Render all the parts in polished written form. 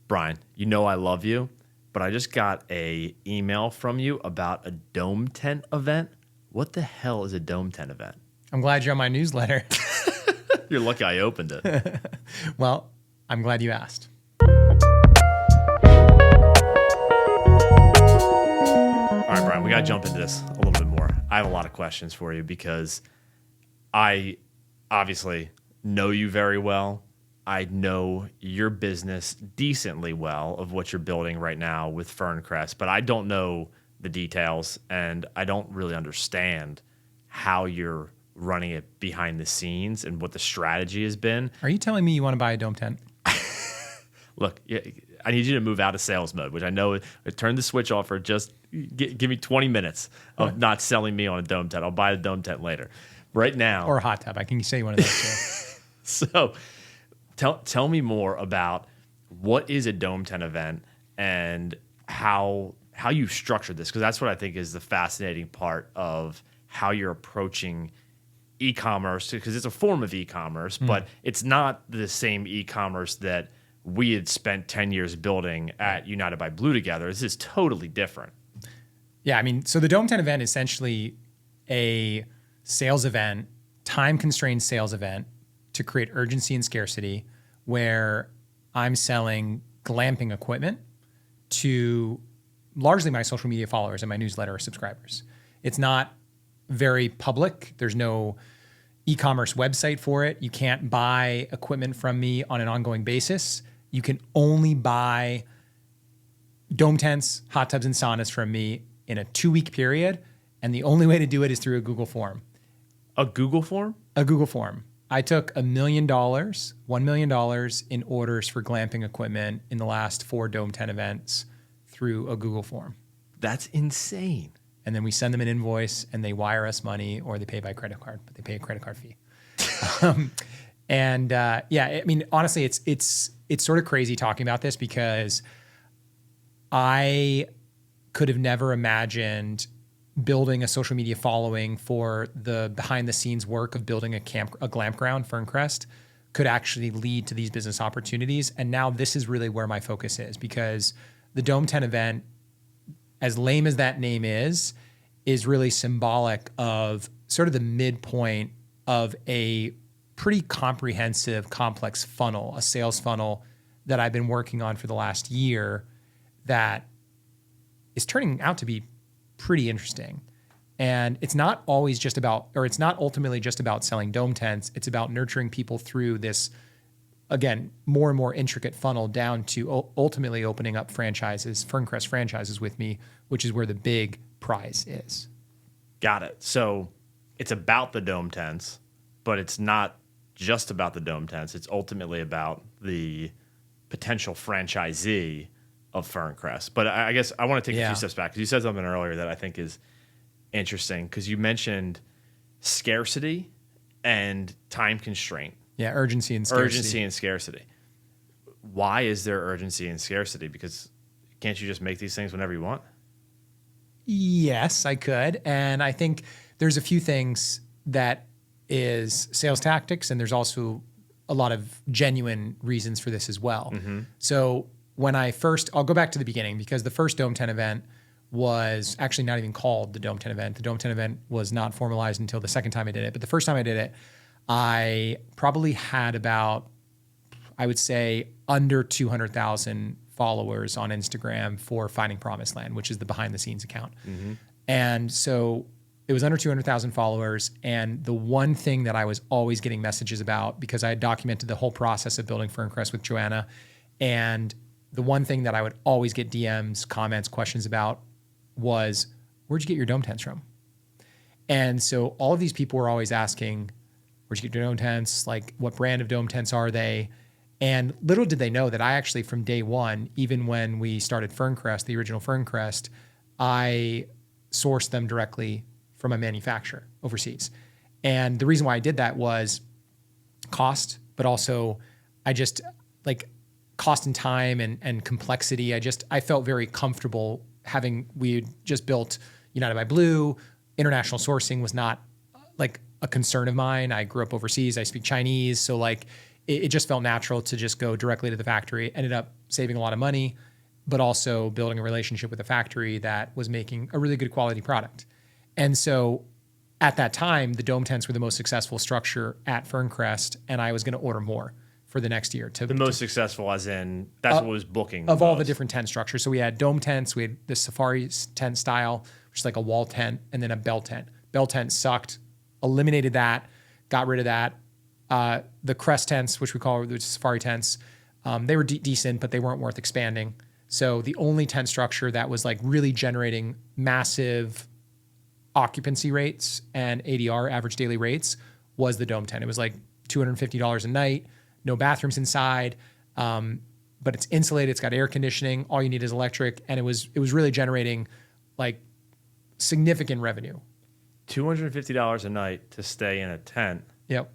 Brian, you know I love you, but I just got a email from you about a dome tent event. What the hell is a dome tent event? I'm glad you're on my newsletter. You're lucky I opened it. Well, I'm glad you asked. All right, Brian, we got to jump into this a little bit more. I have a lot of questions for you because I obviously know you very well. I know your business decently well of what you're building right now with Ferncrest, but I don't know the details and I don't really understand how you're running it behind the scenes and what the strategy has been. Are you telling me you want to buy a dome tent? Look, I need you to move out of sales mode, which I know turn the switch off for just give me 20 minutes of not selling me on a dome tent. I'll buy the dome tent later. Right now. Or a hot tub. I can say one of those two. So tell me more about what is a dome tent event and how you've structured this, because that's what I think is the fascinating part of how you're approaching e-commerce, because it's a form of e-commerce, but it's not the same e-commerce that we had spent 10 years building at United by Blue together. This is totally different. Yeah, I mean, so the dome tent event is essentially a sales event, time-constrained sales event to create urgency and scarcity, where I'm selling glamping equipment to largely my social media followers and my newsletter subscribers. It's not very public. There's no e-commerce website for it. You can't buy equipment from me on an ongoing basis. You can only buy dome tents, hot tubs, and saunas from me in a 2-week period. And the only way to do it is through a Google form. A Google form? A Google form. I took $1 million in orders for glamping equipment in the last 4 dome tent events through a Google form. That's insane. And then we send them an invoice and they wire us money, or they pay by credit card, but they pay a credit card fee. Yeah, I mean, honestly, it's sort of crazy talking about this because I could have never imagined building a social media following for the behind the scenes work of building a Glampground, Ferncrest, could actually lead to these business opportunities. And now this is really where my focus is, because the Dome 10 event, as lame as that name is really symbolic of sort of the midpoint of a pretty comprehensive, complex funnel, a sales funnel that I've been working on for the last year that is turning out to be pretty interesting. And it's not always just about, or it's not ultimately just about selling dome tents. It's about nurturing people through this, again, more and more intricate funnel down to ultimately opening up franchises, Ferncrest franchises with me, which is where the big prize is. Got it. So it's about the dome tents, but it's not just about the dome tents. It's ultimately about the potential franchisee of Ferncrest. But I guess I want to take a few steps back, because you said something earlier that I think is interesting, because you mentioned scarcity and time constraint. Yeah, urgency and scarcity. Urgency and scarcity. Why is there urgency and scarcity? Because can't you just make these things whenever you want? Yes, I could. And I think there's a few things that is sales tactics, and there's also a lot of genuine reasons for this as well. Mm-hmm. So when I'll go back to the beginning, because the first Dome 10 event was actually not even called the Dome 10 event. The Dome 10 event was not formalized until the second time I did it. But the first time I did it, I probably had about, I would say, under 200,000 followers on Instagram for Finding Promised Land, which is the behind the scenes account. Mm-hmm. And so it was under 200,000 followers. And the one thing that I was always getting messages about, because I had documented the whole process of building Ferncrest with Joanna, and the one thing that I would always get DMs, comments, questions about was, where'd you get your dome tents from? And so all of these people were always asking, where'd you get your dome tents? Like, what brand of dome tents are they? And little did they know that I actually, from day one, even when we started Ferncrest, the original Ferncrest, I sourced them directly from a manufacturer overseas. And the reason why I did that was cost, but also I just, like, cost and time and complexity. I felt very comfortable we had just built United by Blue. International sourcing was not like a concern of mine. I grew up overseas. I speak Chinese. So like it just felt natural to just go directly to the factory. Ended up saving a lot of money, but also building a relationship with a factory that was making a really good quality product. And so at that time, the dome tents were the most successful structure at Ferncrest, and I was going to order more for the next year. The most successful as in, that's what was booking. Of all the different tent structures. So we had dome tents, we had the safari tent style, which is like a wall tent, and then a bell tent. Bell tent sucked, eliminated that, got rid of that. The crest tents, which we call the safari tents, they were decent, but they weren't worth expanding. So the only tent structure that was like really generating massive occupancy rates and ADR, average daily rates, was the dome tent. It was like $250 a night, no bathrooms inside, but it's insulated, it's got air conditioning, all you need is electric, and it was really generating like significant revenue. $250 a night to stay in a tent. Yep.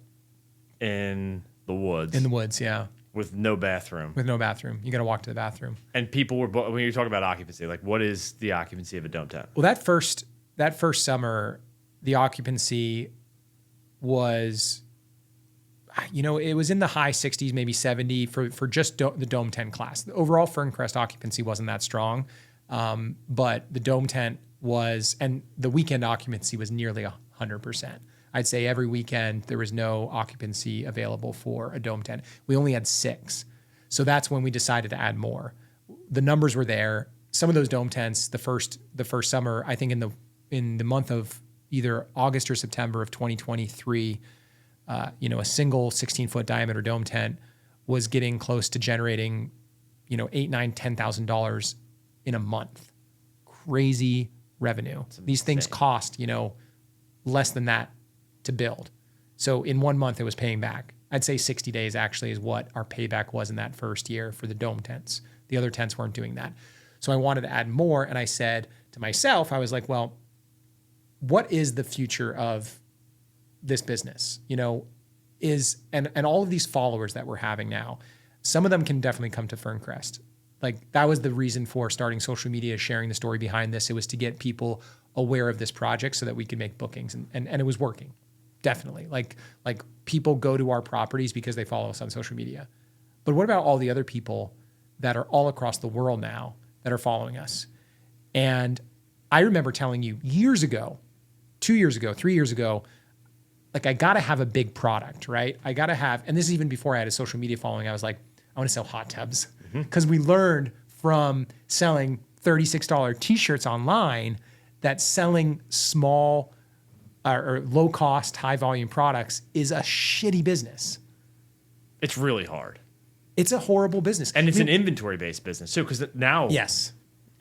In the woods. In the woods, yeah. With no bathroom. With no bathroom. You got to walk to the bathroom. And people were, when you talk about occupancy, like what is the occupancy of a dome tent? Well, that first summer, the occupancy was, it was in the high 60s, maybe 70 for just the dome tent class. The overall Ferncrest occupancy wasn't that strong, but the dome tent was, and the weekend occupancy was nearly 100%. I'd say every weekend there was no occupancy available for a dome tent. We only had 6. So that's when we decided to add more. The numbers were there. Some of those dome tents, the first summer, I think in the month of either August or September of 2023, a single 16-foot diameter dome tent was getting close to generating, $8,000, $9,000, $10,000 in a month. Crazy revenue. These things cost, less than that to build. So in 1 month, it was paying back. I'd say 60 days actually is what our payback was in that first year for the dome tents. The other tents weren't doing that. So I wanted to add more. And I said to myself, I was like, well, what is the future of this business? And all of these followers that we're having now, some of them can definitely come to Ferncrest. Like that was the reason for starting social media, sharing the story behind this. It was to get people aware of this project so that we could make bookings, and it was working. Definitely. Like people go to our properties because they follow us on social media. But what about all the other people that are all across the world now that are following us? And I remember telling you years ago, 2 years ago, 3 years ago, like I got to have a big product, right? I got to have, and this is even before I had a social media following, I was like, I want to sell hot tubs. Because we learned from selling $36 t-shirts online that selling small or low cost, high volume products is a shitty business. It's really hard. It's a horrible business. And it's an inventory based business too. Because now, yes.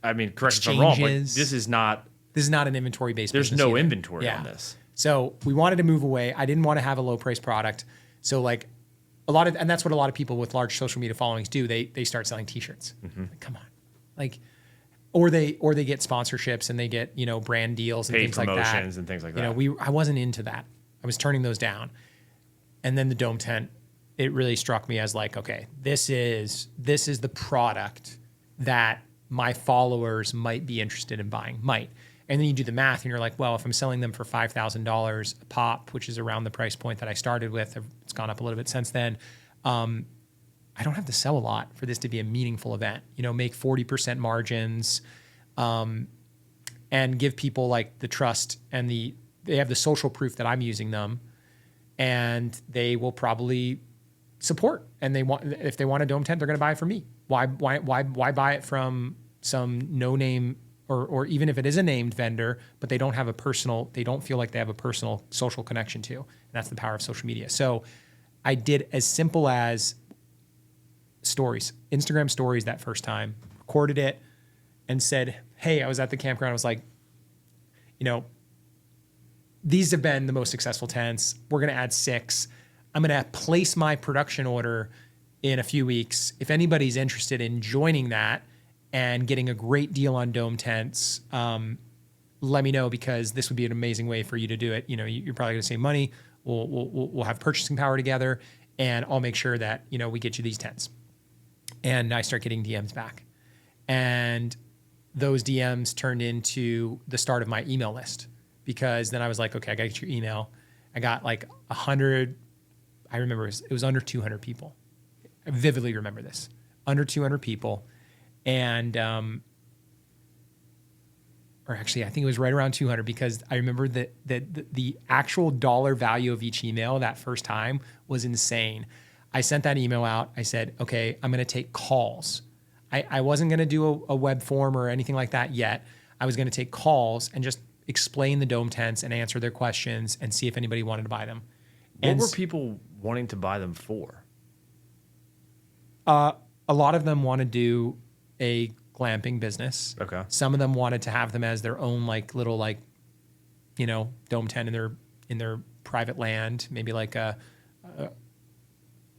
I mean, correct me if I'm wrong, but this is not an inventory based business. There's no either. inventory on this. So we wanted to move away. I didn't want to have a low price product. So like and that's what a lot of people with large social media followings do. They start selling t-shirts. Like, come on. Like, or they get sponsorships and they get, brand deals and things like that. Promotions and things like that. I wasn't into that. I was turning those down. And then the dome tent, it really struck me as like, okay, this is the product that my followers might be interested in buying. And then you do the math and you're like, well, if I'm selling them for $5,000 a pop, which is around the price point that I started with, it's gone up a little bit since then. I don't have to sell a lot for this to be a meaningful event. Make 40% margins, and give people like the trust and they have the social proof that I'm using them, and they will probably support. And if they want a dome tent, they're going to buy it from me. Why buy it from some no name or even if it is a named vendor, but they don't feel like they have a personal social connection to. And that's the power of social media. So I did as simple as Instagram stories that first time, recorded it and said, hey, I was at the campground. I was like, these have been the most successful tents. We're going to add 6. I'm going to place my production order in a few weeks. If anybody's interested in joining that and getting a great deal on dome tents, let me know, because this would be an amazing way for you to do it. You're probably going to save money. We'll have purchasing power together, and I'll make sure that, we get you these tents. And I start getting DMs back. And those DMs turned into the start of my email list, because then I was like, okay, I got to get your email. I got like 100, I remember it was under 200 people. I vividly remember this. under 200 people. And, or actually, I think it was right around 200 because I remember that the actual dollar value of each email that first time was insane. I sent that email out. I said, okay, I'm going to take calls. I wasn't going to do a web form or anything like that yet. I was going to take calls and just explain the dome tents and answer their questions and see if anybody wanted to buy them. What were people wanting to buy them for? A lot of them want to do a glamping business. Okay. Some of them wanted to have them as their own like little like, dome tent in their private land, maybe like a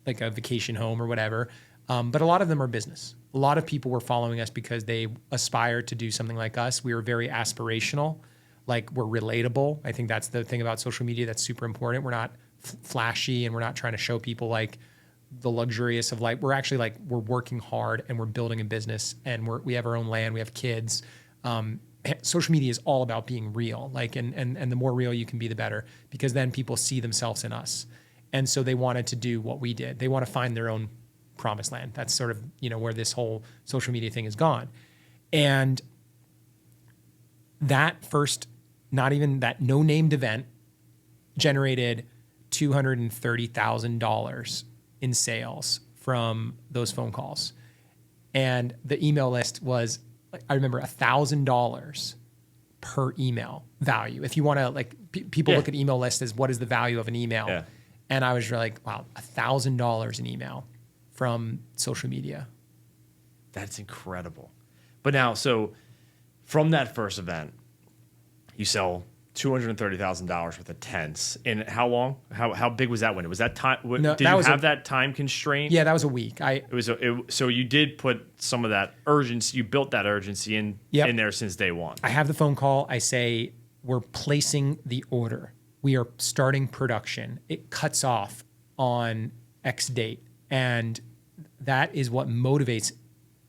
vacation home or whatever. But a lot of them are business. A lot of people were following us because they aspire to do something like us. We were very aspirational, like we're relatable. I think that's the thing about social media that's super important. We're not flashy and we're not trying to show people like the luxurious of life. We're actually like, we're working hard and we're building a business and we have our own land, we have kids. Social media is all about being real, like, and the more real you can be, the better, because then people see themselves in us. And so they wanted to do what we did. They want to find their own promised land. That's sort of, where this whole social media thing has gone. And that first, not even that no named event generated $230,000 in sales from those phone calls. And the email list was, I remember, $1,000 per email value. If you want to people look at email lists as what is the value of an email. Yeah. And I was like, wow, $1,000 an email from social media. That's incredible. But now, so from that first event, you sell $230,000 worth of tents. In how long? How big was that window? Was that time? No, did you have that time constraint? Yeah, that was a week. So you did put some of that urgency. You built that urgency in there since day one. I have the phone call. I say, we're placing the order. We are starting production. It cuts off on X date. And that is what motivates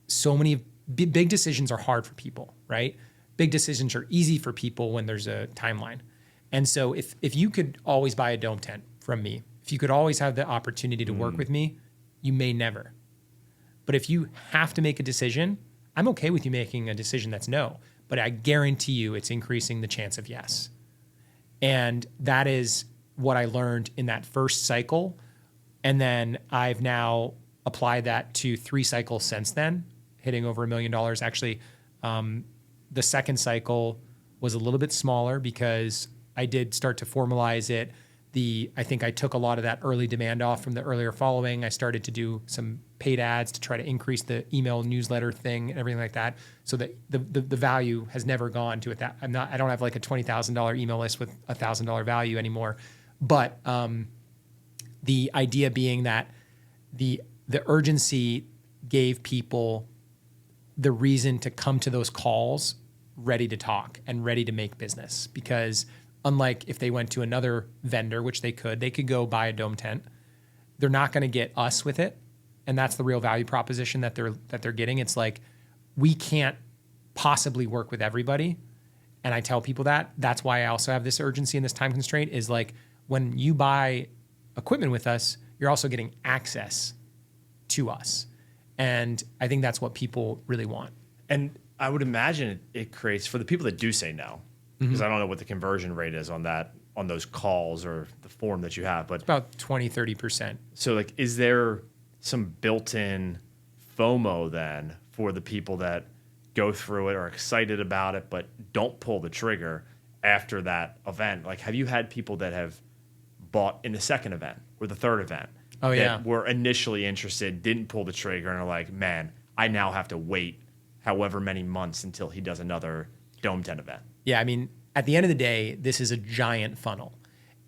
so many. Big decisions are hard for people, right? Big decisions are easy for people when there's a timeline. And so if you could always buy a dome tent from me, if you could always have the opportunity to work with me, you may never. But if you have to make a decision, I'm okay with you making a decision that's no, but I guarantee you it's increasing the chance of yes. And that is what I learned in that first cycle. And then I've now applied that to 3 cycles since then, hitting over $1 million. Actually, the second cycle was a little bit smaller because I did start to formalize it. I think I took a lot of that early demand off from the earlier following. I started to do some paid ads to try to increase the email newsletter thing and everything like that. So that the value has never gone to it. That I don't have like a $20,000 email list with $1,000 value anymore. But the idea being that the urgency gave people the reason to come to those calls ready to talk and ready to make business. Because unlike if they went to another vendor, which they could go buy a dome tent. They're not going to get us with it. And that's the real value proposition that they're getting. It's like, we can't possibly work with everybody. And I tell people that. That's why I also have this urgency and this time constraint is like, when you buy equipment with us, you're also getting access to us. And I think that's what people really want. And I would imagine it creates, for the people that do say no, because I don't know what the conversion rate is on those calls or the form that you have, but it's about 20, 30%. So like, is there some built-in FOMO then for the people that go through it, are excited about it, but don't pull the trigger after that event? Like, have you had people that have bought in the second event or the third event that were initially interested, didn't pull the trigger, and are like, man, I now have to wait however many months until he does another Dome 10 event? Yeah, I mean, at the end of the day, this is a giant funnel.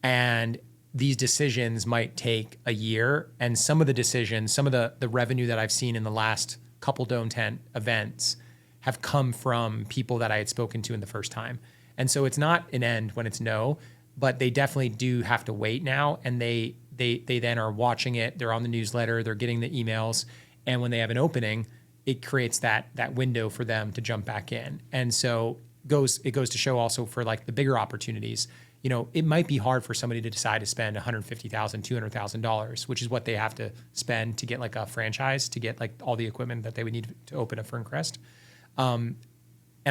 And these decisions might take a year. And some of the decisions, some of the revenue that I've seen in the last couple Dome 10 events have come from people that I had spoken to in the first time. And so it's not an end when it's no, but they definitely do have to wait now. And they then are watching it. They're on the newsletter. They're getting the emails. And when they have an opening, it creates that window for them to jump back in. And so it goes to show also for like the bigger opportunities, it might be hard for somebody to decide to spend $150,000, $200,000, which is what they have to spend to get like a franchise, to get like all the equipment that they would need to open a Ferncrest. And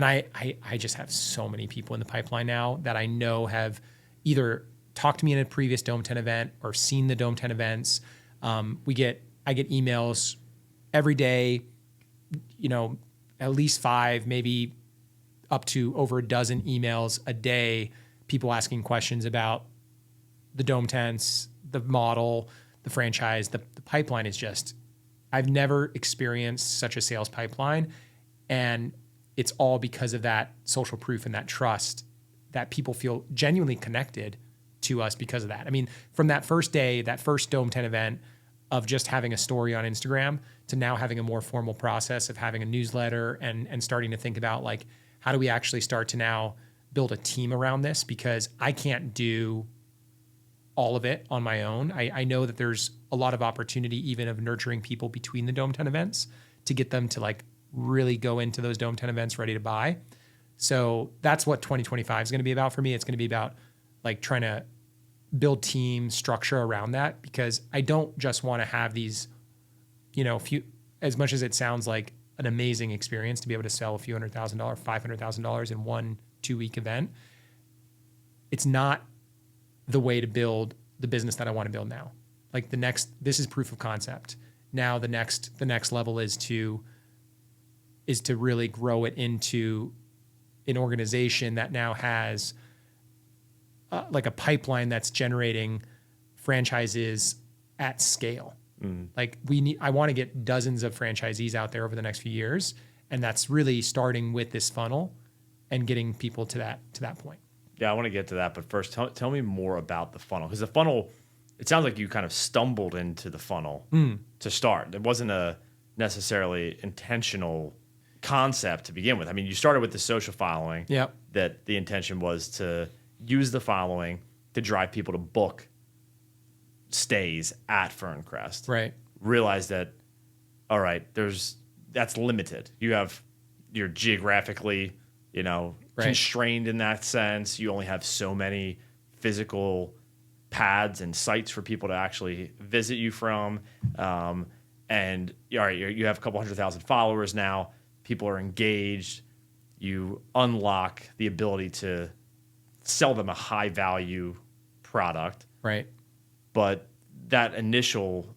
I just have so many people in the pipeline now that I know have either talked to me in a previous Dome 10 event or seen the Dome 10 events. I get emails every day, at least 5, maybe up to over a dozen emails a day, people asking questions about the Dome tents, the model, the franchise. The pipeline is just, I've never experienced such a sales pipeline. And it's all because of that social proof and that trust that people feel genuinely connected to us because of that. I mean, from that first day, that first Dome 10 event of just having a story on Instagram to now having a more formal process of having a newsletter and starting to think about like, how do we actually start to now build a team around this? Because I can't do all of it on my own. I know that there's a lot of opportunity even of nurturing people between the Dome 10 events to get them to like really go into those Dome 10 events ready to buy. So that's what 2025 is going to be about for me. It's going to be about like trying to build team structure around that, because I don't just want to have these, as much as it sounds like an amazing experience to be able to sell a few $100,000, $500,000 in 1-2 week event. It's not the way to build the business that I want to build now. Like this is proof of concept. Now the next level is to really grow it into an organization that now has like a pipeline that's generating franchises at scale. Like I want to get dozens of franchisees out there over the next few years. And that's really starting with this funnel and getting people to that point. Yeah, I want to get to that. But first, tell me more about the funnel. Because the funnel, it sounds like you kind of stumbled into the funnel to start. It wasn't a necessarily intentional concept to begin with. I mean, you started with the social following. Yep. That the intention was to use the following to drive people to book stays at Ferncrest. Right. Realize that, all right, that's limited. You're geographically, constrained in that sense. You only have so many physical pads and sites for people to actually visit you from. And all right, you have a couple 100,000 followers now. People are engaged. You unlock the ability to sell them a high value product. Right. But that initial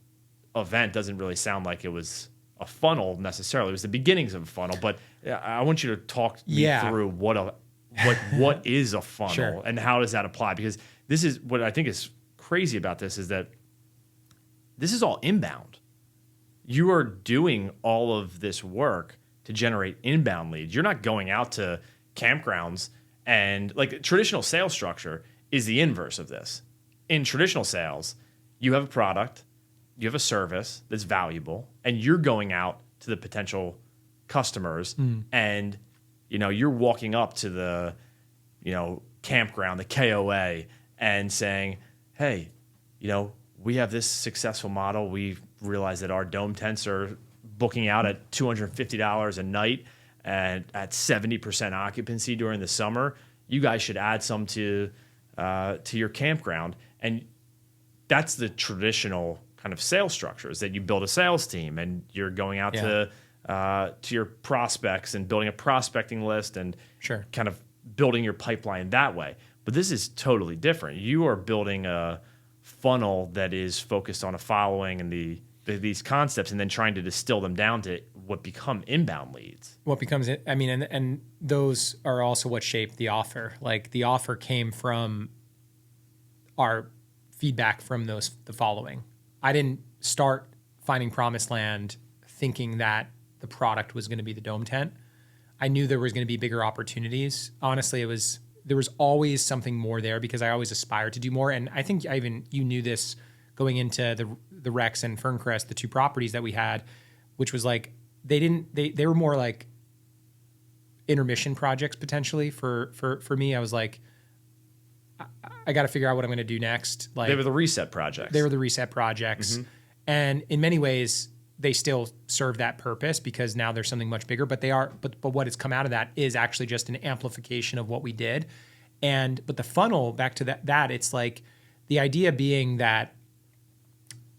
event doesn't really sound like it was a funnel necessarily. It was the beginnings of a funnel. But I want you to talk me through what is a funnel Sure. and how does that apply? Because this is what I think is crazy about this, is that this is all inbound. You are doing all of this work to generate inbound leads. You're not going out to campgrounds, and like traditional sales structure is the inverse of this. In traditional sales, you have a product, you have a service that's valuable, and you're going out to the potential customers and you're walking up to the campground, the KOA, and saying, hey, we have this successful model. We realize that our dome tents are booking out at $250 a night and at 70% occupancy during the summer. You guys should add some to your campground. And that's the traditional kind of sales structure, is that you build a sales team and you're going out to your prospects and building a prospecting list and kind of building your pipeline that way. But this is totally different. You are building a funnel that is focused on a following and these concepts, and then trying to distill them down to what become inbound leads. What becomes it? I mean, and those are also what shaped the offer. Like the offer came from our feedback from the following. I didn't start Finding Promised Land thinking that the product was going to be the dome tent. I knew there was going to be bigger opportunities. Honestly, there was always something more there, because I always aspired to do more. And I think you knew this going into the Rex and Ferncrest, the two properties that we had, which was like they were more like intermission projects potentially for me. I was like, I got to figure out what I'm going to do next. Like they were the reset projects. Mm-hmm. And in many ways, they still serve that purpose, because now there's something much bigger. But what has come out of that is actually just an amplification of what we did. But the funnel, back to that it's like the idea being that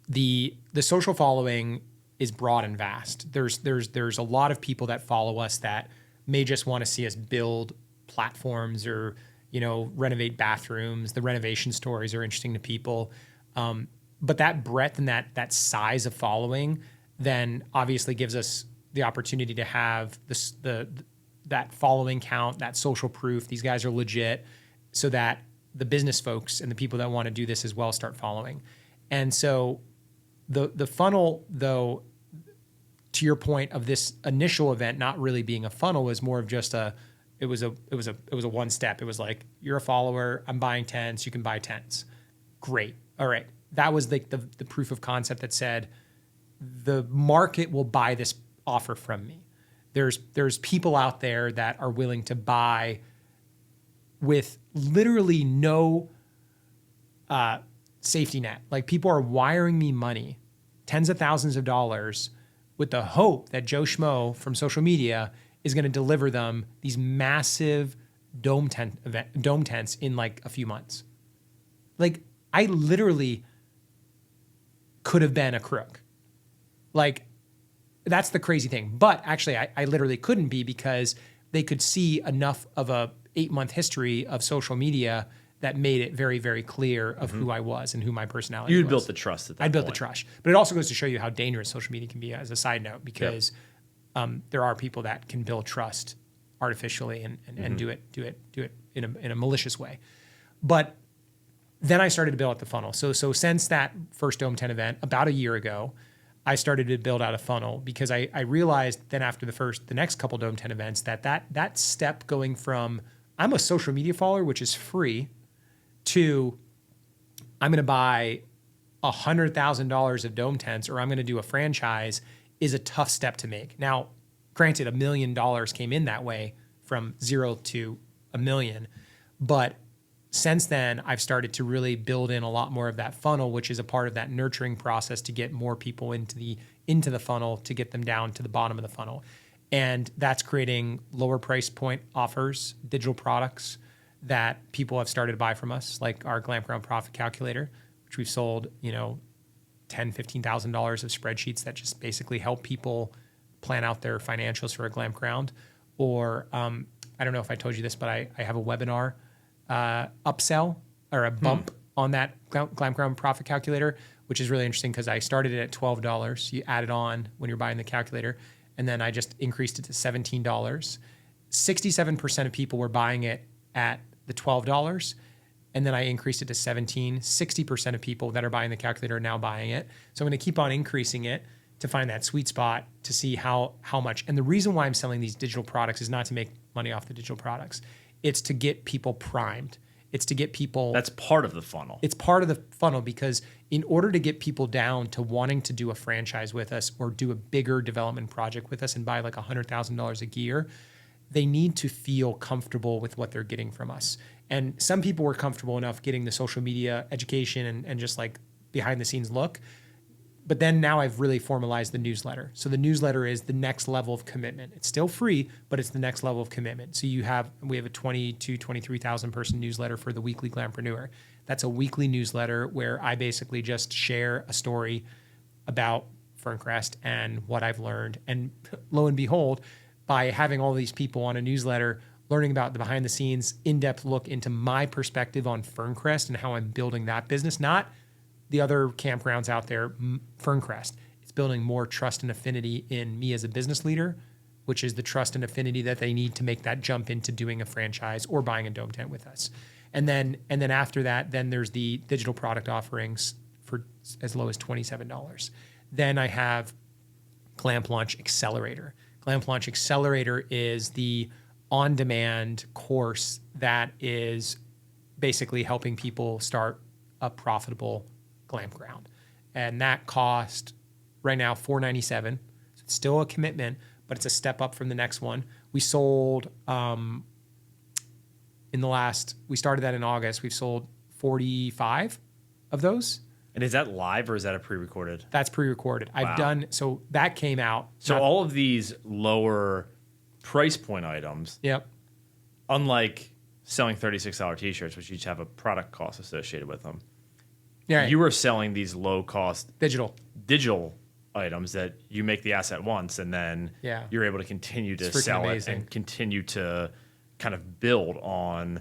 the social following is broad and vast. There's a lot of people that follow us that may just want to see us build platforms or, renovate bathrooms. The renovation stories are interesting to people. But that breadth and that size of following then obviously gives us the opportunity to have that following count, that social proof. These guys are legit, so that the business folks and the people that want to do this as well start following. And so the funnel, though, to your point of this initial event not really being a funnel, was more of just it was a one step. It was like, you're a follower, I'm buying tents, you can buy tents. Great. All right. That was the proof of concept that said the market will buy this offer from me. There's people out there that are willing to buy with literally no safety net. Like, people are wiring me money, tens of thousands of dollars, with the hope that Joe Schmo from social media is going to deliver them these massive dome tents in like a few months. Like, I literally could have been a crook. Like, that's the crazy thing. But actually, I literally couldn't be, because they could see enough of a 8-month history of social media that made it very, very clear of who I was and who my personality was. You'd built the trust at that point. I'd built the trust. But it also goes to show you how dangerous social media can be, as a side note, because there are people that can build trust artificially and do it in a malicious way. But then I started to build out the funnel. So since that first Dome 10 event, about a year ago, I started to build out a funnel, because I realized then after the next couple Dome 10 events that step going from I'm a social media follower, which is free, to I'm going to buy $100,000 of Dome tents, or I'm going to do a franchise, is a tough step to make. Now, granted, $1 million came in that way from 0 to $1 million, but since then, I've started to really build in a lot more of that funnel, which is a part of that nurturing process to get more people into the funnel, to get them down to the bottom of the funnel. And that's creating lower price point offers, digital products that people have started to buy from us, like our Glampground Profit Calculator, which we've sold, $10,000, $15,000 of spreadsheets that just basically help people plan out their financials for a Glampground. Or I don't know if I told you this, but I have a webinar upsell or a bump on that Glampground Profit Calculator, which is really interesting, because I started it at $12. You add it on when you're buying the calculator, and then I just increased it to $17. 67% of people were buying it at the $12, and then I increased it to $17. 60% of people that are buying the calculator are now buying it. So I'm going to keep on increasing it to find that sweet spot to see how much. And the reason why I'm selling these digital products is not to make money off the digital products. It's to get people primed. It's to get people... That's part of the funnel. It's part of the funnel, because in order to get people down to wanting to do a franchise with us or do a bigger development project with us and buy like $100,000 of gear, they need to feel comfortable with what they're getting from us. And some people were comfortable enough getting the social media education and just like behind the scenes look. But then now I've really formalized the newsletter. So the newsletter is the next level of commitment. It's still free, but it's the next level of commitment. So we have a 23,000 person newsletter for the weekly Glampreneur. That's a weekly newsletter where I basically just share a story about Ferncrest and what I've learned. And lo and behold, by having all these people on a newsletter, learning about the behind the scenes, in-depth look into my perspective on Ferncrest and how I'm building that business, not the other campgrounds out there, Ferncrest. It's building more trust and affinity in me as a business leader, which is the trust and affinity that they need to make that jump into doing a franchise or buying a dome tent with us. And then after that, then there's the digital product offerings for as low as $27. Then I have Glamp Launch Accelerator. Glamp Launch Accelerator is the on-demand course that is basically helping people start a profitable Glampground. And that cost right now $497. So it's still a commitment, but it's a step up from the next one. We sold we started that in August. We've sold 45 of those. And is that live or is that a pre-recorded? That's pre-recorded. Wow. So that came out. So all of these lower price point items, Yep. unlike selling $36 t-shirts, which each have a product cost associated with them. Yeah, You were selling these low-cost digital items that you make the asset once, and then you're able to continue to sell it and continue to kind of build on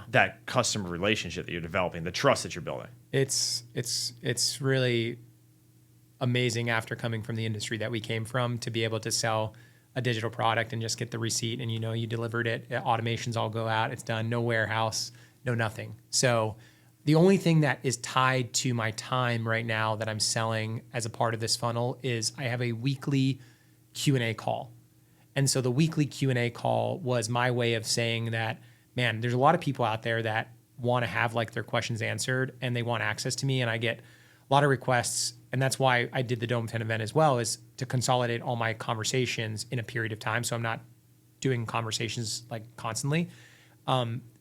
that customer relationship that you're developing, the trust that you're building. It's really amazing after coming from the industry that we came from to be able to sell a digital product and just get the receipt and you delivered it. Automations all go out. It's done. No warehouse, no nothing. So the only thing that is tied to my time right now that I'm selling as a part of this funnel is I have a weekly Q&A call. And so the weekly Q&A call was my way of saying that, man, there's a lot of people out there that want to have like their questions answered and they want access to me. And I get a lot of requests. And that's why I did the Dome 10 event as well, is to consolidate all my conversations in a period of time. So I'm not doing conversations like constantly.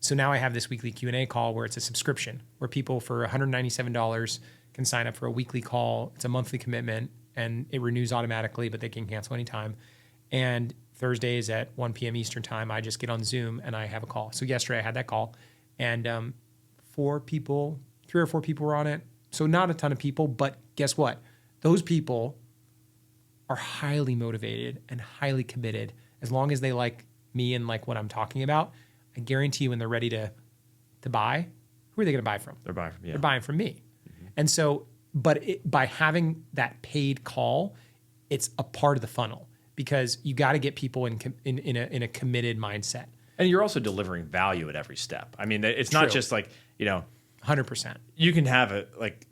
So now I have this weekly Q&A call where it's a subscription where people for $197 can sign up for a weekly call. It's a monthly commitment and it renews automatically, but they can cancel anytime. And Thursdays at 1 p.m. Eastern time, I just get on Zoom and I have a call. So yesterday I had that call and 3 or 4 people were on it. So not a ton of people, but guess what? Those people are highly motivated and highly committed. As long as they like me and like what I'm talking about, I guarantee you when they're ready to buy, who are they going to buy from? They're buying from you. They're buying from me. Mm-hmm. And so, by having that paid call, it's a part of the funnel because you got to get people in a committed mindset. And you're also delivering value at every step. I mean, it's not just like, 100%. You can have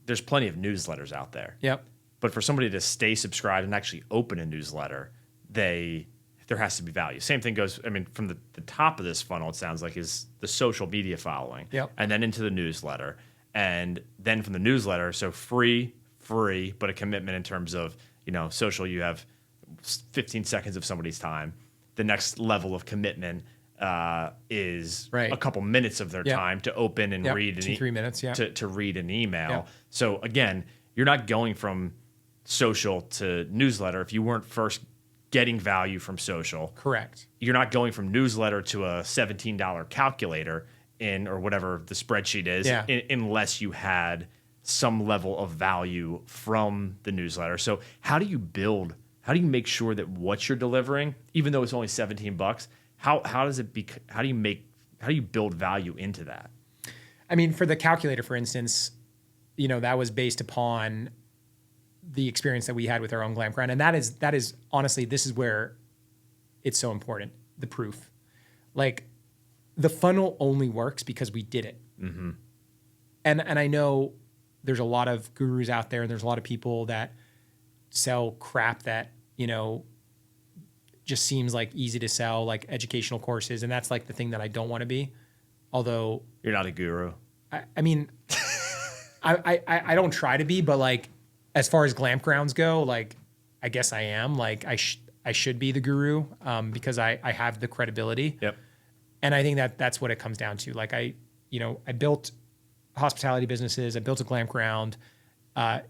there's plenty of newsletters out there. Yep. But for somebody to stay subscribed and actually open a newsletter, there has to be value. Same thing goes, from the top of this funnel, it sounds like, is the social media following. Yep. And then into the newsletter. And then from the newsletter, so free, but a commitment in terms of, social, you have 15 seconds of somebody's time. The next level of commitment is a couple minutes of their time to open and read 2-3 minutes, to read an email. Yep. So again, you're not going from social to newsletter if you weren't first getting value from social. Correct. You're not going from newsletter to a $17 calculator or whatever the spreadsheet is unless you had some level of value from the newsletter. So how do you make sure that what you're delivering, even though it's only $17, how do you build value into that? For the calculator, for instance, that was based upon the experience that we had with our own Glampground. And that is honestly, this is where it's so important. The proof. Like the funnel only works because we did it. Mm-hmm. And I know there's a lot of gurus out there and there's a lot of people that sell crap that, just seems like easy to sell, like educational courses. And that's like the thing that I don't want to be. Although you're not a guru. I don't try to be, but like, as far as Glampgrounds go, like, I guess I am. Like, I should be the guru because I have the credibility. Yep. And I think that's what it comes down to. Like, I built hospitality businesses. I built a Glampground. I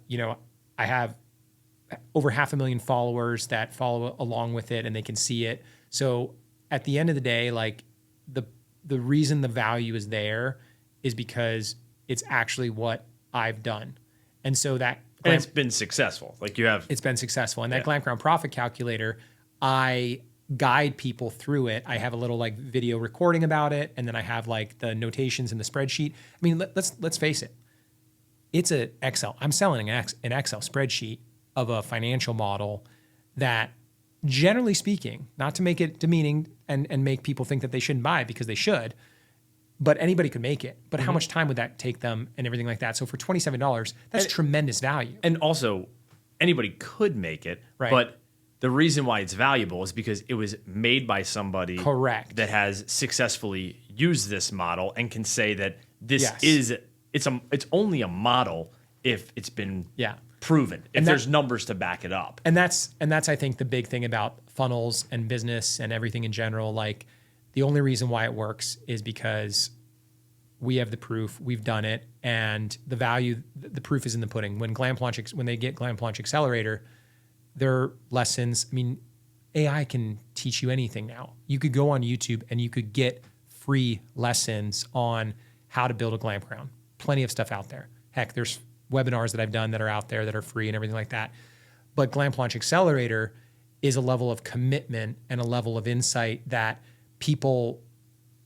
have over 500,000 followers that follow along with it and they can see it. So at the end of the day, like the reason the value is there is because it's actually what I've done. And so and it's been successful. It's been successful. And that Glampground Profit Calculator, I guide people through it. I have a little like video recording about it. And then I have like the notations in the spreadsheet. Let's face it. It's an Excel. I'm selling an Excel spreadsheet of a financial model that, generally speaking, not to make it demeaning and make people think that they shouldn't buy it because they should, but anybody could make it. But how much time would that take them and everything like that? So for $27, that's tremendous value. And also, anybody could make it, right. But the reason why it's valuable is because it was made by somebody correct that has successfully used this model and can say that this it's only a model if it's been proven, if there's numbers to back it up. And that's I think the big thing about funnels and business and everything in general. Like the only reason why it works is because we have the proof, we've done it, and the value, the proof is in the pudding. When they get Glamp Launch Accelerator, their lessons, AI can teach you anything now. You could go on YouTube and you could get free lessons on how to build a Glampground. Plenty of stuff out there. Heck, there's webinars that I've done that are out there that are free and everything like that. But Glamp Launch Accelerator is a level of commitment and a level of insight that people,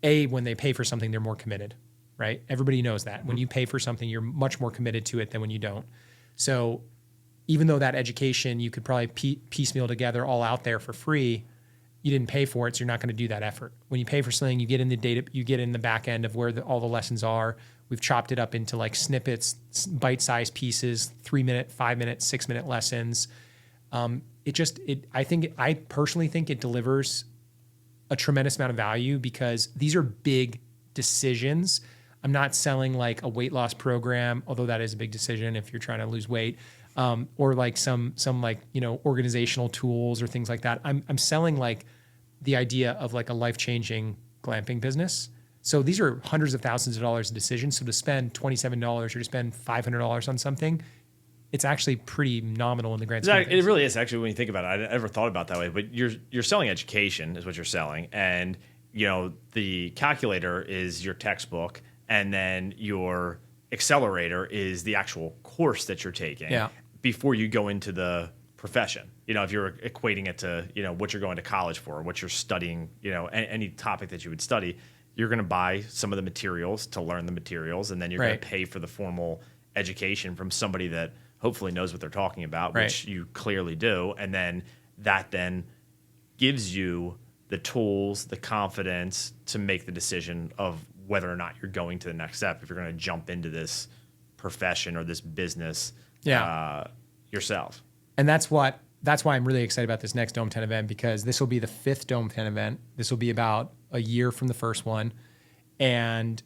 when they pay for something, they're more committed, right? Everybody knows that. When you pay for something, you're much more committed to it than when you don't. So even though that education, you could probably piecemeal together all out there for free, you didn't pay for it, so you're not going to do that effort. When you pay for something, you get in the data, you get in the back end of where all the lessons are. We've chopped it up into like snippets, bite-sized pieces, 3-minute, 5-minute, 6-minute lessons. I personally think it delivers a tremendous amount of value because these are big decisions. I'm not selling like a weight loss program, although that is a big decision if you're trying to lose weight, or like some like, organizational tools or things like that. I'm selling like the idea of like a life-changing glamping business. So these are hundreds of thousands of dollars of decisions. So to spend $27 or to spend $500 on something, it's actually pretty nominal in the grand scheme of things. It really is, actually, when you think about it. I never thought about it that way, but you're selling education is what you're selling. And, the calculator is your textbook, and then your accelerator is the actual course that you're taking before you go into the profession. If you're equating it to, what you're going to college for, what you're studying, any topic that you would study, you're going to buy some of the materials to learn the materials, and then you're going to pay for the formal education from somebody that hopefully knows what they're talking about, which you clearly do. And then that then gives you the tools, the confidence to make the decision of whether or not you're going to the next step, if you're going to jump into this profession or this business yourself. And that's why I'm really excited about this next Dome 10 event, because this will be the 5th Dome 10 event. This will be about a year from the first one. And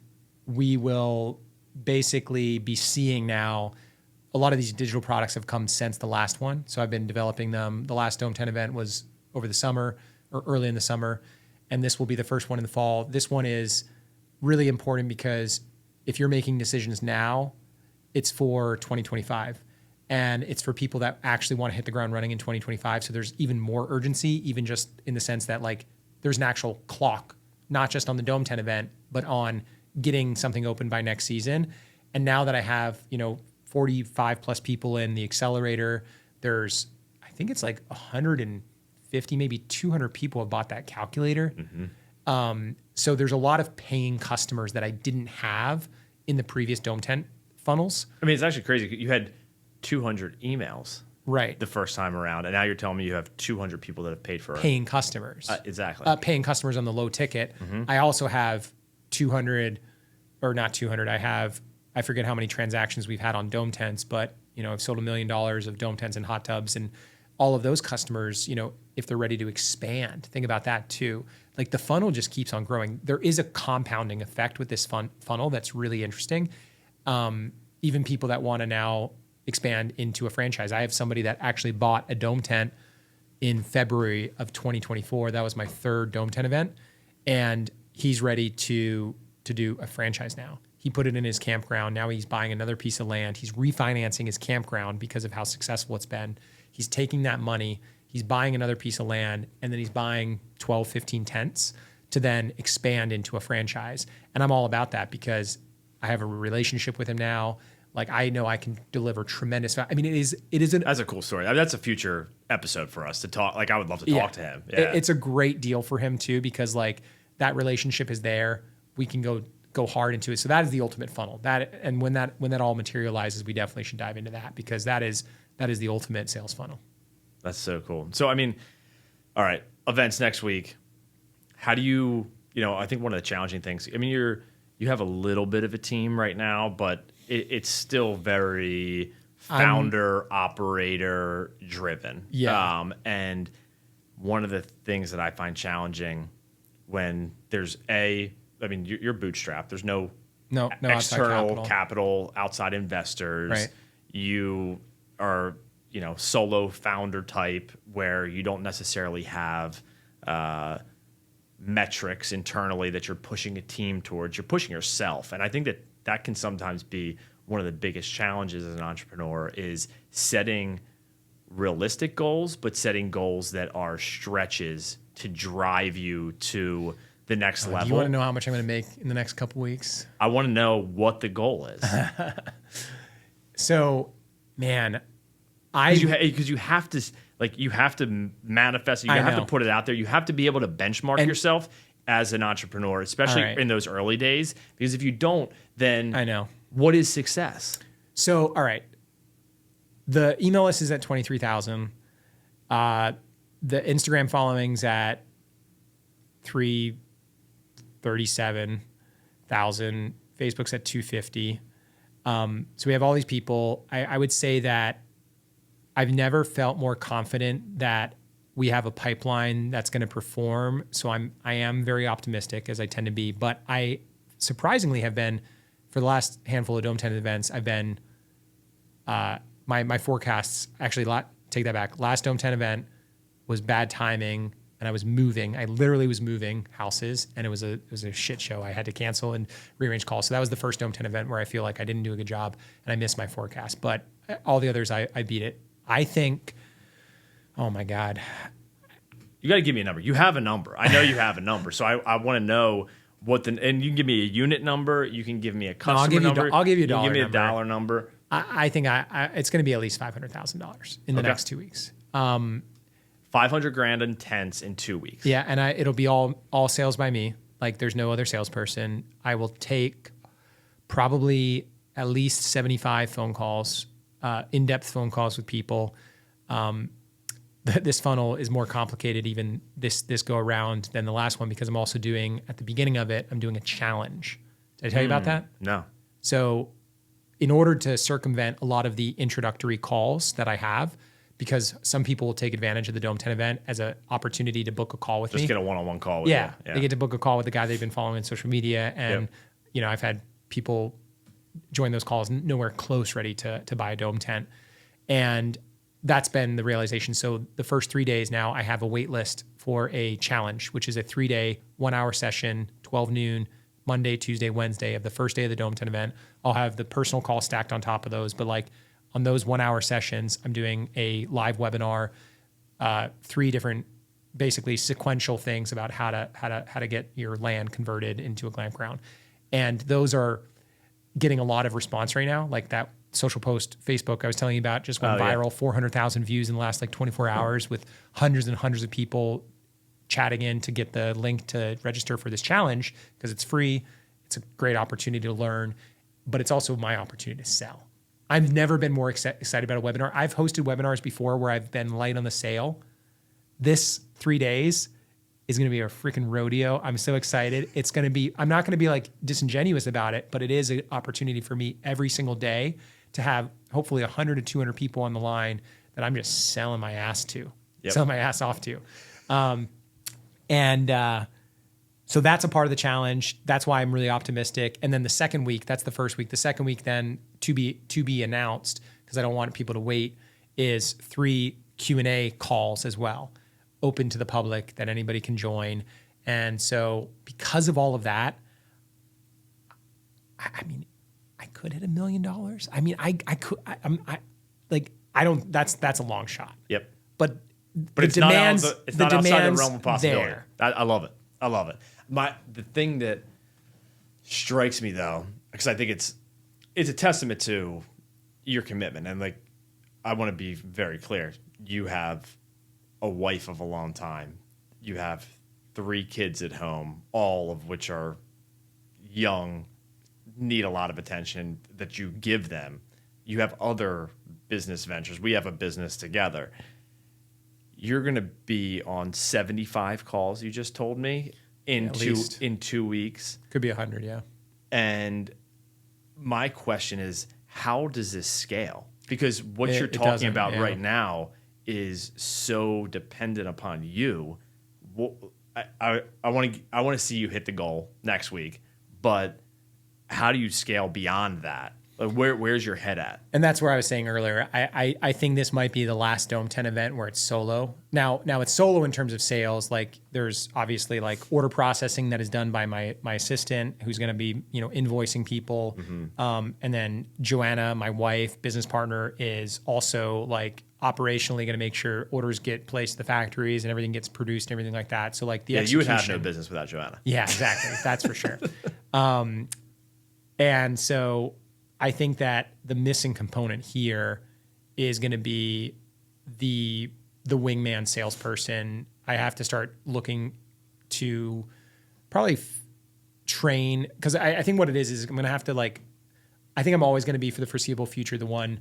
we will basically be seeing now a lot of these digital products have come since the last one. So I've been developing them. The last Dome 10 event was over the summer or early in the summer. And this will be the first one in the fall. This one is really important because if you're making decisions now, it's for 2025. And it's for people that actually want to hit the ground running in 2025. So there's even more urgency, even just in the sense that like there's an actual clock, not just on the Dome 10 event, but on getting something open by next season. And now that I have, 45 plus people in the accelerator, I think it's like 150, maybe 200 people have bought that calculator. So there's a lot of paying customers that I didn't have in the previous Dome 10 funnels. I mean, it's actually crazy. You had 200 emails the first time around, and now you're telling me you have 200 people that have paid for paying customers. Exactly. Paying customers on the low ticket. I also have 200, or not 200. I forget how many transactions we've had on Dome tents, but I've sold $1 million of Dome tents and hot tubs, and all of those customers, if they're ready to expand, think about that too. Like the funnel just keeps on growing. There is a compounding effect with this funnel that's really interesting. Even people that want to now expand into a franchise. I have somebody that actually bought a Dome tent in February of 2024. That was my 3rd Dome tent event, and he's ready to do a franchise now. He put it in his campground. Now he's buying another piece of land. He's refinancing his campground because of how successful it's been. He's taking that money, he's buying another piece of land, and then he's buying 12, 15 tents to then expand into a franchise. And I'm all about that because I have a relationship with him now. Like I know I can deliver tremendous value. I mean, that's a cool story. I mean, that's a future episode for us to talk. Like I would love to talk to him. Yeah. It's a great deal for him too, because like that relationship is there. We can go hard into it. So that is the ultimate funnel. And when that all materializes, we definitely should dive into that, because that is the ultimate sales funnel. That's so cool. So I mean, all right, events next week. How do you I think one of the challenging things, I mean, you have a little bit of a team right now, but it's still very founder, operator driven. Yeah. And one of the things that I find challenging when there's you're bootstrapped. There's no external capital, outside investors. Right. You are, solo founder type where you don't necessarily have metrics internally that you're pushing a team towards. You're pushing yourself. And I think that can sometimes be one of the biggest challenges as an entrepreneur is setting realistic goals, but setting goals that are stretches to drive you to the next level. Do you want to know how much I'm going to make in the next couple weeks? I want to know what the goal is. So, man, because you have to manifest it. You have to put it out there. You have to be able to benchmark yourself as an entrepreneur, especially in those early days. Because if you don't, then I know. What is success? So, all right. The email list is at 23,000. The Instagram following's at 337,000. Facebook's at 250. So we have all these people. I would say that I've never felt more confident that we have a pipeline that's going to perform. So I am very optimistic, as I tend to be. But I surprisingly have been, for the last handful of Dome 10 events, I've been my forecasts. Actually, take that back. Last Dome 10 event was bad timing, and I was moving. I literally was moving houses, and it was a shit show. I had to cancel and rearrange calls. So that was the first Dome 10 event where I feel like I didn't do a good job, and I missed my forecast. But all the others, I beat it. I think, oh my God. You got to give me a number. You have a number. I know you have a number. So I want to know and you can give me a unit number. You can give me a customer number. I'll give you a dollar number. Give me a dollar number. I think it's going to be at least $500,000 in the next 2 weeks. 500 grand in tents in 2 weeks. Yeah. And it'll be all sales by me. Like there's no other salesperson. I will take probably at least 75 phone calls, in-depth phone calls with people. This funnel is more complicated even this go around than the last one because I'm also doing, at the beginning of it, I'm doing a challenge. Did I tell you about that? No. So in order to circumvent a lot of the introductory calls that I have, because some people will take advantage of the Dome 10 event as an opportunity to book a call with me. Just get a one-on-one call with you. Yeah, they get to book a call with the guy they've been following on social media. And, I've had people join those calls nowhere close ready to buy a Dome tent. And that's been the realization. So the first 3 days now, I have a wait list for a challenge, which is a 3-day, 1-hour session, 12 noon, Monday, Tuesday, Wednesday of the first day of the Dome 10 event. I'll have the personal call stacked on top of those. But like on those 1-hour sessions, I'm doing a live webinar, 3 different basically sequential things about how to get your land converted into a Glampground. And those are getting a lot of response right now. Like that social post Facebook I was telling you about just went viral, 400,000 views in the last 24 hours with hundreds and hundreds of people chatting in to get the link to register for this challenge because it's free. It's a great opportunity to learn, but it's also my opportunity to sell. I've never been more excited about a webinar. I've hosted webinars before where I've been light on the sale. This 3 days is going to be a freaking rodeo. I'm so excited. It's going to be, I'm not going to be like disingenuous about it, but it is an opportunity for me every single day to have hopefully 100 to 200 people on the line that I'm just selling my ass to, selling my ass off to. So that's a part of the challenge. That's why I'm really optimistic. And then the second week, that's the first week. The second week then to be announced, because I don't want people to wait, is 3 Q&A calls as well, open to the public that anybody can join. And so because of all of that, I mean, I could hit $1 million. I mean, I could, that's a long shot. Yep. But it's not outside the realm of possibility. There. I love it. I love it. The thing that strikes me though, because I think it's a testament to your commitment. And like, I want to be very clear. You have a wife of a long time. You have 3 kids at home, all of which are young, need a lot of attention that you give them. You have other business ventures. We have a business together. You're going to be on 75 calls, you just told me, in 2 weeks. Could be 100, yeah. And my question is, how does this scale? Because what you're talking about right now is so dependent upon you. I want to see you hit the goal next week, but how do you scale beyond that? Like where's your head at? And that's where I was saying earlier. I think this might be the last Dome 10 event where it's solo. Now it's solo in terms of sales. Like there's obviously like order processing that is done by my assistant who's going to be, invoicing people. And then Joanna, my wife, business partner, is also like operationally going to make sure orders get placed at the factories and everything gets produced and everything like that. So like the execution. You would have no business without Joanna. Yeah, exactly. That's for sure. And so I think that the missing component here is going to be the wingman salesperson. I have to start looking to probably train, because I think what it is I'm going to have to I think I'm always going to be for the foreseeable future the one,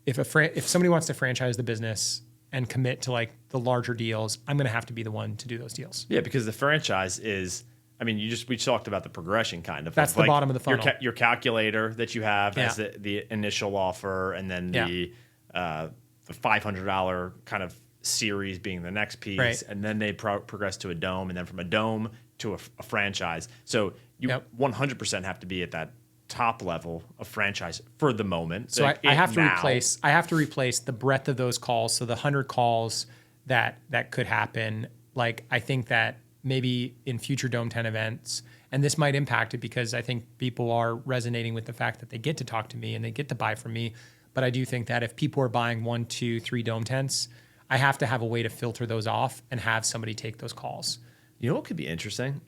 if somebody wants to franchise the business and commit to like the larger deals, I'm going to have to be the one to do those deals. Yeah, because the franchise is. I mean, we talked about the progression kind of. That's the bottom of the funnel. Your calculator that you have as the initial offer, and then the $500 kind of series being the next piece, right. And then they progress to a dome, and then from a dome to a franchise. So you 100% have to be at that top level of franchise for the moment. So I have to replace the breadth of those calls. So the 100 calls that could happen. Like I think that maybe in future Dome 10 events, and this might impact it because I think people are resonating with the fact that they get to talk to me and they get to buy from me. But I do think that if people are buying 1, 2, 3 Dome tents, I have to have a way to filter those off and have somebody take those calls. You know what could be interesting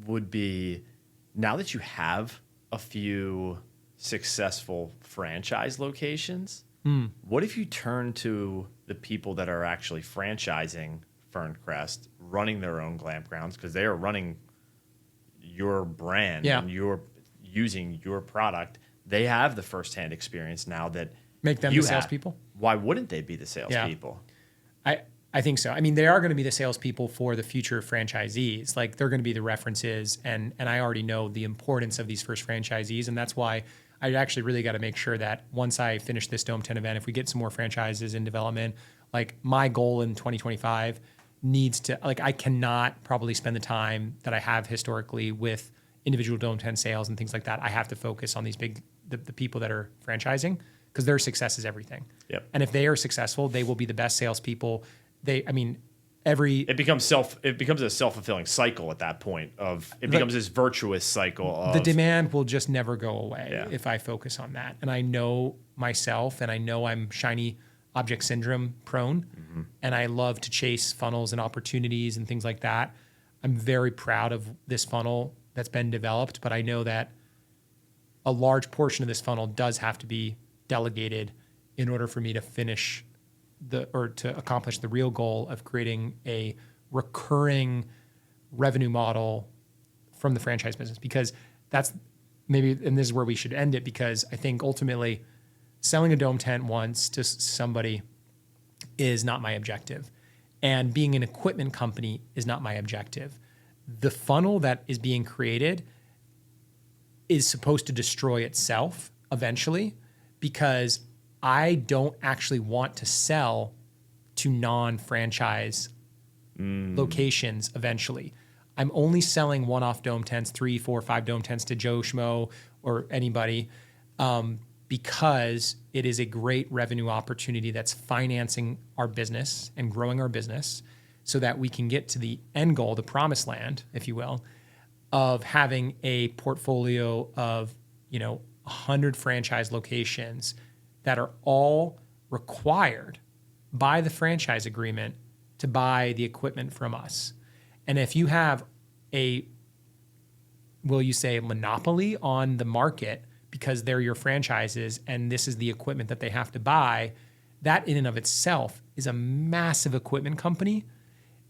would be, now that you have a few successful franchise locations, what if you turn to the people that are actually franchising Ferncrest, running their own Glampgrounds, because they are running your brand and you're using your product. They have the firsthand experience now that make them the salespeople. Why wouldn't they be the salespeople? I think so. I mean, they are going to be the salespeople for the future franchisees. Like they're going to be the references, and I already know the importance of these first franchisees, and that's why I actually really got to make sure that once I finish this Dome 10 event, if we get some more franchises in development, like my goal in 2025 needs to, like, I cannot probably spend the time that I have historically with individual Dome 10 sales and things like that. I have to focus on these the people that are franchising, because their success is everything. Yep. And if they are successful, they will be the best salespeople. It becomes a self-fulfilling cycle at that point becomes this virtuous cycle of the demand will just never go away if I focus on that. And I know myself, and I know I'm shiny object syndrome prone, and I love to chase funnels and opportunities and things like that. I'm very proud of this funnel that's been developed, but I know that a large portion of this funnel does have to be delegated in order for me to finish to accomplish the real goal of creating a recurring revenue model from the franchise business. Because that's maybe, and this is where we should end it, because I think ultimately selling a Dome tent once to somebody is not my objective. And being an equipment company is not my objective. The funnel that is being created is supposed to destroy itself eventually, because I don't actually want to sell to non-franchise locations eventually. I'm only selling one-off Dome tents, 3, 4, 5 Dome tents to Joe Schmo or anybody, because it is a great revenue opportunity that's financing our business and growing our business so that we can get to the end goal, the promised land, if you will, of having a portfolio of 100 franchise locations that are all required by the franchise agreement to buy the equipment from us. And if you have a monopoly on the market because they're your franchises and this is the equipment that they have to buy, that in and of itself is a massive equipment company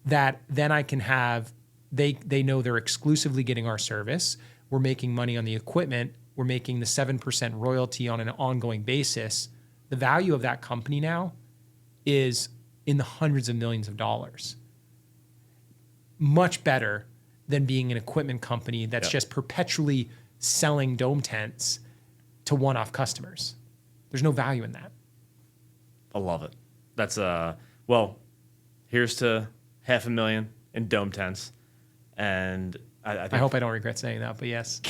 that then I can have, they know they're exclusively getting our service. We're making money on the equipment. We're making the 7% royalty on an ongoing basis. The value of that company now is in the hundreds of millions of dollars. Much better than being an equipment company that's just perpetually selling Dome tents to one-off customers. There's no value in that. I love it. That's here's to $500,000 in Dome tents. And I hope I don't regret saying that, but yes,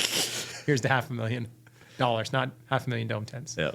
here's to $500,000 dollars, not $500,000 dome tents. Yeah.